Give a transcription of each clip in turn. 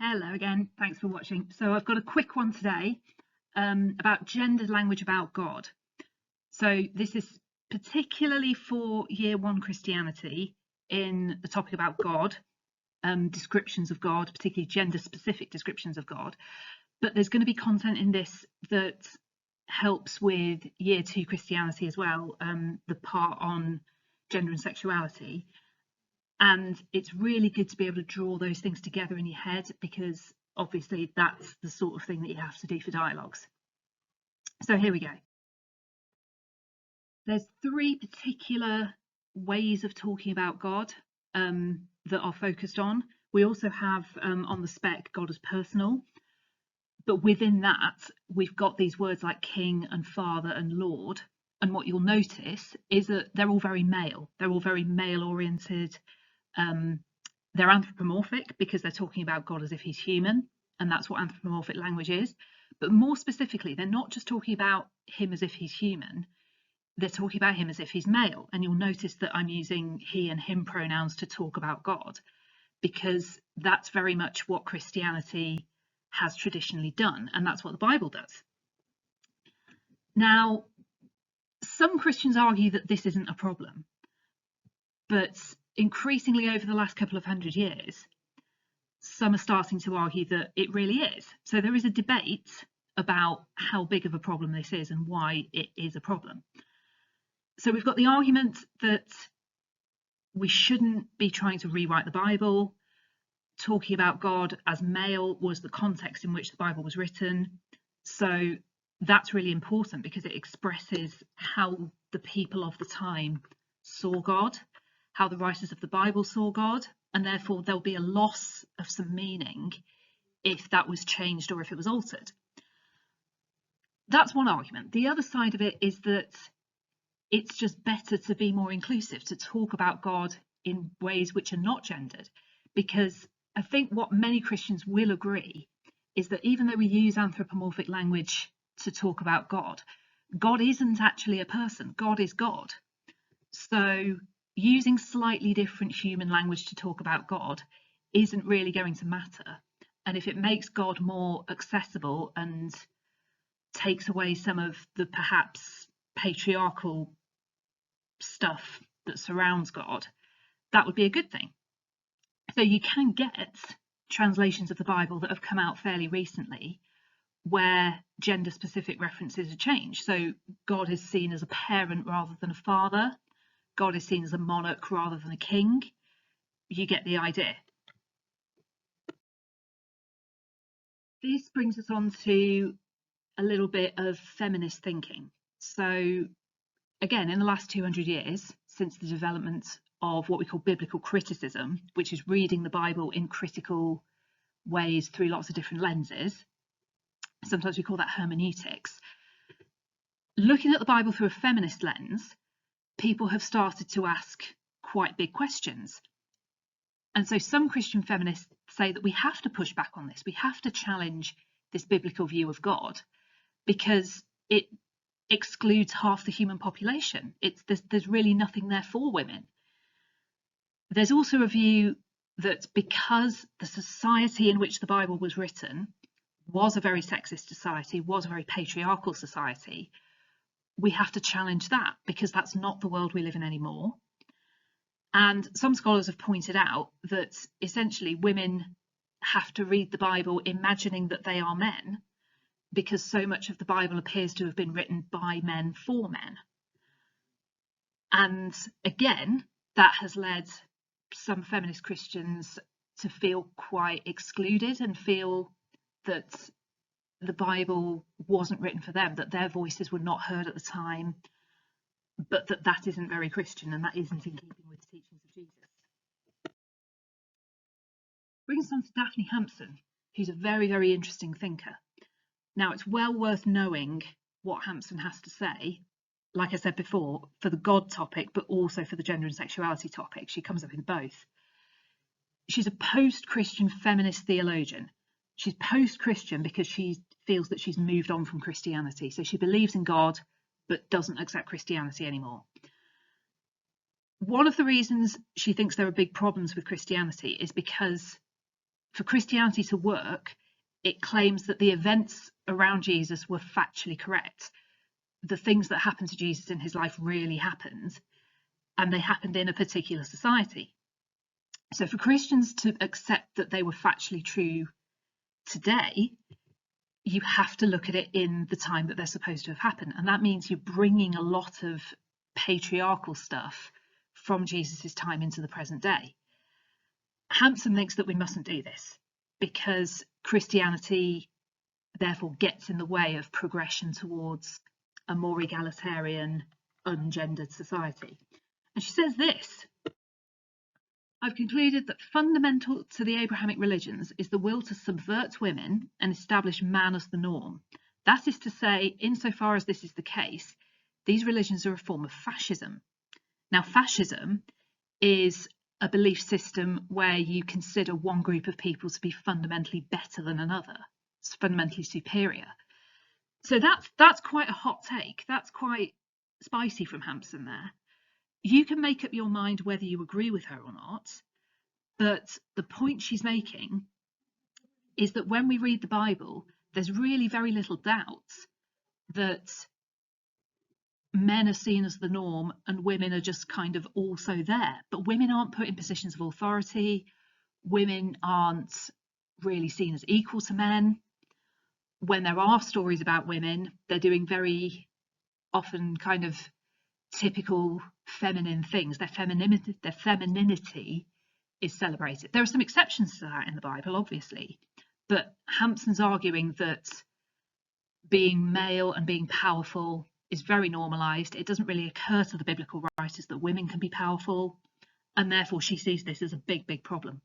Hello again, thanks for watching. So I've got a quick one today about gendered language about God. So this is particularly for Year 1 Christianity in the topic about God, descriptions of God, particularly gender-specific descriptions of God. But there's going to be content in this that helps with Year 2 Christianity as well, the part on gender and sexuality. And it's really good to be able to draw those things together in your head, because obviously that's the sort of thing that you have to do for dialogues. So here we go. There's 3 particular ways of talking about God that are focused on. We also have on the spec God as personal, but within that we've got these words like King and Father and Lord. And what you'll notice is that they're all very male. They're all very male oriented. They're anthropomorphic because they're talking about God as if he's human, and that's what anthropomorphic language is. But more specifically, they're not just talking about him as if he's human, they're talking about him as if he's male. And you'll notice that I'm using he and him pronouns to talk about God, because that's very much what Christianity has traditionally done, and that's what the Bible does. Now, some Christians argue that this isn't a problem, but increasingly over the last couple of 100 years, some are starting to argue that it really is. So there is a debate about how big of a problem this is and why it is a problem. So we've got the argument that we shouldn't be trying to rewrite the Bible. Talking about God as male was the context in which the Bible was written. So that's really important because it expresses how the people of the time saw God, how the writers of the Bible saw God, and therefore there'll be a loss of some meaning if that was changed or if it was altered. That's one argument. The other side of it is that it's just better to be more inclusive, to talk about God in ways which are not gendered, because I think what many Christians will agree is that even though we use anthropomorphic language to talk about God, God isn't actually a person. God is God. So using slightly different human language to talk about God isn't really going to matter. And if it makes God more accessible and takes away some of the perhaps patriarchal stuff that surrounds God, that would be a good thing. So you can get translations of the Bible that have come out fairly recently where gender-specific references are changed. So God is seen as a parent rather than a father. God is seen as a monarch rather than a king. You get the idea. This brings us on to a little bit of feminist thinking. So again, in the last 200 years, since the development of what we call biblical criticism, which is reading the Bible in critical ways through lots of different lenses, sometimes we call that hermeneutics. Looking at the Bible through a feminist lens, people have started to ask quite big questions. And so some Christian feminists say that we have to push back on this. We have to challenge this biblical view of God because it excludes half the human population. There's really nothing there for women. There's also a view that because the society in which the Bible was written was a very sexist society, was a very patriarchal society, we have to challenge that because that's not the world we live in anymore. And some scholars have pointed out that essentially women have to read the Bible imagining that they are men, because so much of the Bible appears to have been written by men for men. And again, that has led some feminist Christians to feel quite excluded and feel that the Bible wasn't written for them, that their voices were not heard at the time, but that isn't very Christian and that isn't in keeping with the teachings of Jesus. Brings us on to Daphne Hampson, who's a very, very interesting thinker. Now, it's well worth knowing what Hampson has to say, like I said before, for the God topic, but also for the gender and sexuality topic. She comes up in both. She's a post-Christian feminist theologian. She's post-Christian because she feels that she's moved on from Christianity. So she believes in God, but doesn't accept Christianity anymore. One of the reasons she thinks there are big problems with Christianity is because for Christianity to work, it claims that the events around Jesus were factually correct. The things that happened to Jesus in his life really happened, and they happened in a particular society. So for Christians to accept that they were factually true today, you have to look at it in the time that they're supposed to have happened. And that means you're bringing a lot of patriarchal stuff from Jesus's time into the present day. Hampson thinks that we mustn't do this because Christianity therefore gets in the way of progression towards a more egalitarian, ungendered society. And she says this: I've concluded that fundamental to the Abrahamic religions is the will to subvert women and establish man as the norm. That is to say, insofar as this is the case, these religions are a form of fascism. Now, fascism is a belief system where you consider one group of people to be fundamentally better than another. It's fundamentally superior. So that's quite a hot take. That's quite spicy from Hampson there. You can make up your mind whether you agree with her or not, but the point she's making is that when we read the Bible, there's really very little doubt that men are seen as the norm and women are just kind of also there. But women aren't put in positions of authority. Women aren't really seen as equal to men. When there are stories about women, they're doing very often kind of typical feminine things. Their femininity is celebrated. There are some exceptions to that in the Bible, obviously, but Hampson's arguing that being male and being powerful is very normalized. It doesn't really occur to the biblical writers that women can be powerful, and therefore she sees this as a big problem.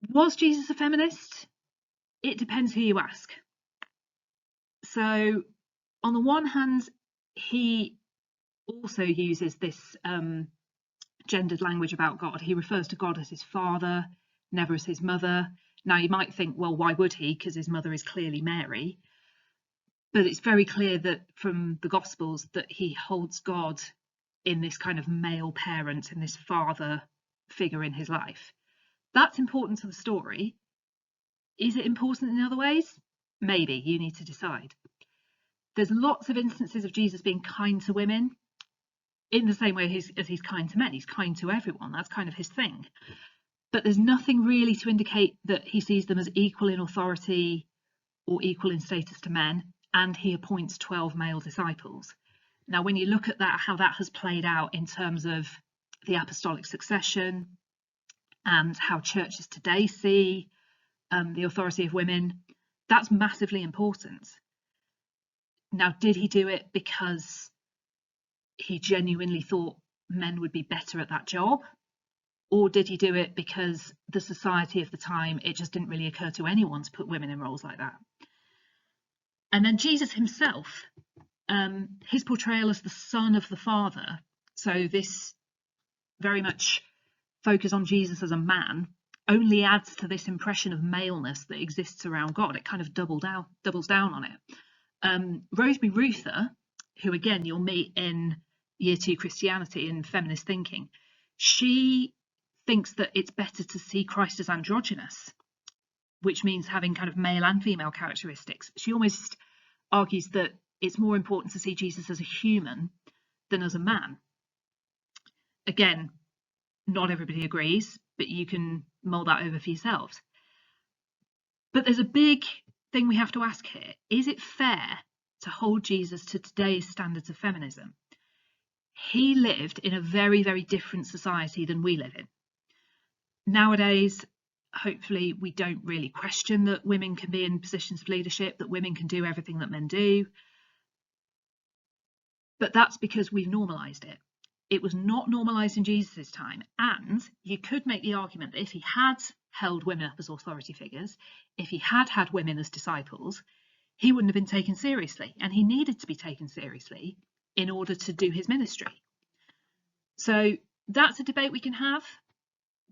Was Jesus a feminist? It depends who you ask. So on the one hand, he also uses this gendered language about God. He refers to God as his father, never as his mother. Now you might think, well, why would he? Because his mother is clearly Mary. But it's very clear that from the Gospels that he holds God in this kind of male parent, in this father figure in his life. That's important to the story. Is it important in other ways? Maybe. You need to decide. There's lots of instances of Jesus being kind to women in the same way as he's kind to men. He's kind to everyone. That's kind of his thing. But there's nothing really to indicate that he sees them as equal in authority or equal in status to men. And he appoints 12 male disciples. Now, when you look at that, how that has played out in terms of the apostolic succession and how churches today see the authority of women, that's massively important. Now, did he do it because he genuinely thought men would be better at that job? Or did he do it because the society of the time, it just didn't really occur to anyone to put women in roles like that? And then Jesus himself, his portrayal as the son of the Father, so this very much focus on Jesus as a man, only adds to this impression of maleness that exists around God. It kind of doubles down on it. Rosemary Ruther, who again you'll meet in Year 2 Christianity and feminist thinking, she thinks that it's better to see Christ as androgynous, which means having kind of male and female characteristics. She almost argues that it's more important to see Jesus as a human than as a man. Again, not everybody agrees, but you can mull that over for yourselves. But there's a big thing we have to ask here. Is it fair to hold Jesus to today's standards of feminism? He lived in a very, very different society than we live in. Nowadays, hopefully, we don't really question that women can be in positions of leadership, that women can do everything that men do. But that's because we've normalised it. It was not normalised in Jesus' time. And you could make the argument that if he had held women up as authority figures, if he had had women as disciples, he wouldn't have been taken seriously. And he needed to be taken seriously in order to do his ministry. So that's a debate we can have.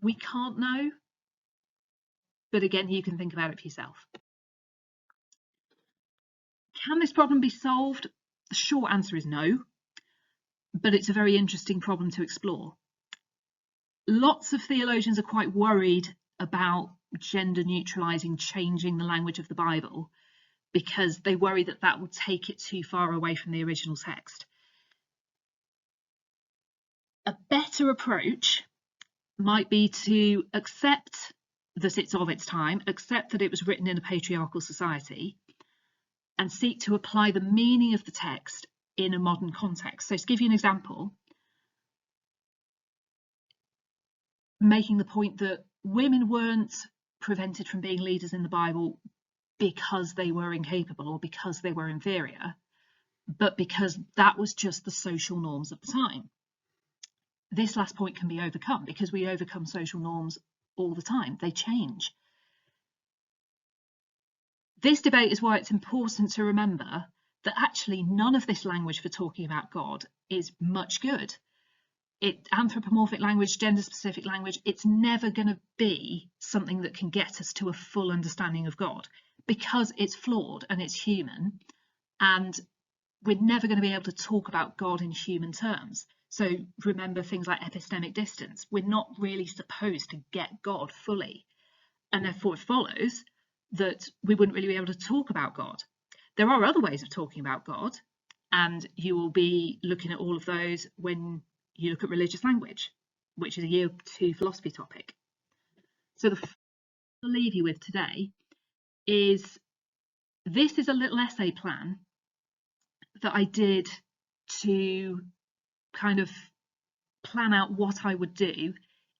We can't know. But again, you can think about it for yourself. Can this problem be solved? The short answer is no, but it's a very interesting problem to explore. lots of theologians are quite worried about gender neutralizing, changing the language of the Bible, because they worry that that will take it too far away from the original text. A better approach might be to accept that it's of its time, accept that it was written in a patriarchal society, and seek to apply the meaning of the text in a modern context. So to give you an example, making the point that women weren't prevented from being leaders in the Bible because they were incapable or because they were inferior, but because that was just the social norms of the time. This last point can be overcome because we overcome social norms all the time. They change. This debate is why it's important to remember that actually none of this language for talking about God is much good. Anthropomorphic language, gender-specific language, it's never going to be something that can get us to a full understanding of God, because it's flawed and it's human, and we're never going to be able to talk about God in human terms. So remember things like epistemic distance. We're not really supposed to get God fully, and therefore it follows that we wouldn't really be able to talk about God. There are other ways of talking about God, and you will be looking at all of those when you look at religious language, which is a year 2 philosophy topic. So the I'll leave you with today is, this is a little essay plan that I did to kind of plan out what I would do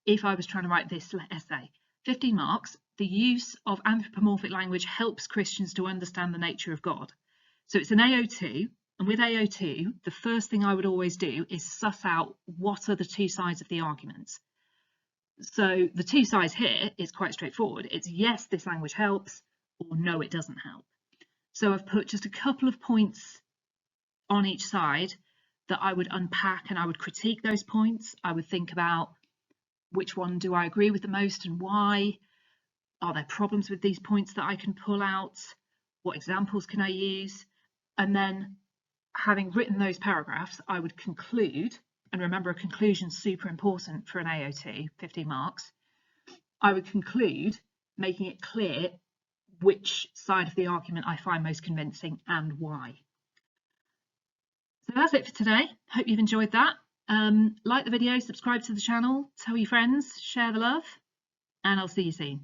if I was trying to write this essay. 15 marks. The use of anthropomorphic language helps Christians to understand the nature of God. So it's an AO2, and with AO2, the first thing I would always do is suss out what are the two sides of the arguments. So the two sides here is quite straightforward. It's yes, this language helps, or no, it doesn't help. So I've put just a couple of points on each side that I would unpack, and I would critique those points. I would think about which one do I agree with the most and why? Are there problems with these points that I can pull out? What examples can I use? And then, having written those paragraphs, I would conclude, and remember, a conclusion is super important for an AO2, 15 marks. I would conclude making it clear which side of the argument I find most convincing and why. So that's it for today. Hope you've enjoyed that. Like the video, subscribe to the channel, tell your friends, share the love, and I'll see you soon.